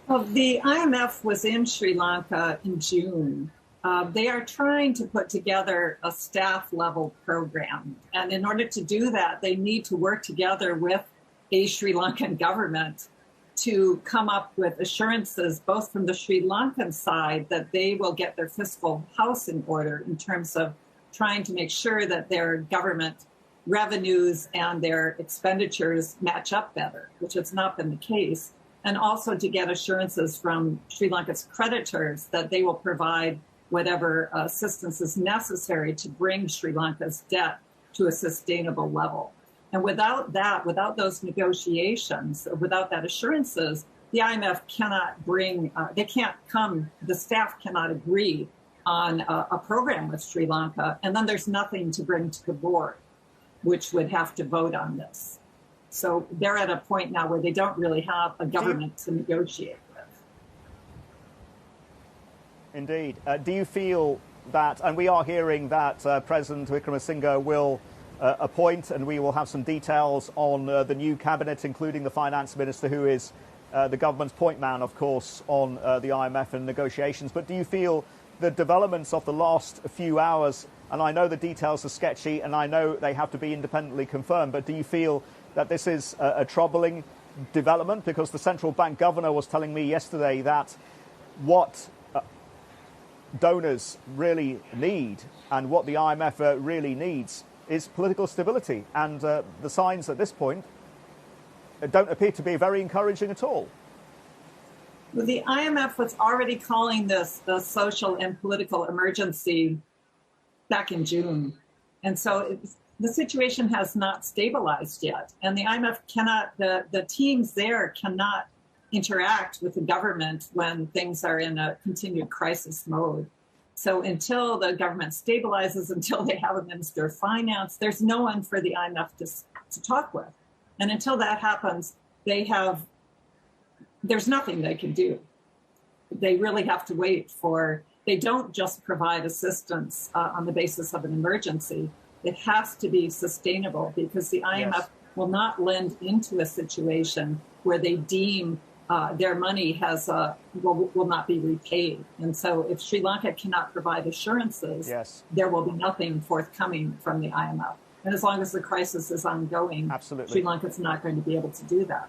Well, the IMF was in Sri Lanka in June. They are trying to put together a staff level program. And in order to do that, they need to work together with a Sri Lankan government to come up with assurances, both from the Sri Lankan side, that they will get their fiscal house in order in terms of trying to make sure that their government revenues and their expenditures match up better, which has not been the case. And also to get assurances from Sri Lanka's creditors that they will provide whatever assistance is necessary to bring Sri Lanka's debt to a sustainable level. And without that, without those negotiations, without that assurances, the IMF cannot bring, the staff cannot agree on a program with Sri Lanka. And then there's nothing to bring to the board, which would have to vote on this. So they're at a point now where they don't really have a government to negotiate with. Indeed. Do you feel that, and we are hearing that President Wickremesinghe will appoint, and we will have some details on the new cabinet, including the finance minister, who is the government's point man, of course, on the IMF and negotiations. But do you feel the developments of the last few hours, and I know the details are sketchy and I know they have to be independently confirmed, but do you feel that this is a troubling development? Because the central bank governor was telling me yesterday that what donors really need and what the IMF really needs is political stability. And the signs at this point don't appear to be very encouraging at all. Well, the IMF was already calling this the social and political emergency back in June. And so the situation has not stabilized yet. And the IMF cannot, the teams there cannot interact with the government when things are in a continued crisis mode. So until the government stabilizes, until they have a minister of finance, there's no one for the IMF to talk with. And until that happens, there's nothing they can do. They really have to wait they don't just provide assistance on the basis of an emergency. It has to be sustainable, because the IMF will not lend into a situation where they deem their money will not be repaid. And so if Sri Lanka cannot provide assurances, there will be nothing forthcoming from the IMF. And as long as the crisis is ongoing, Sri Lanka is not going to be able to do that.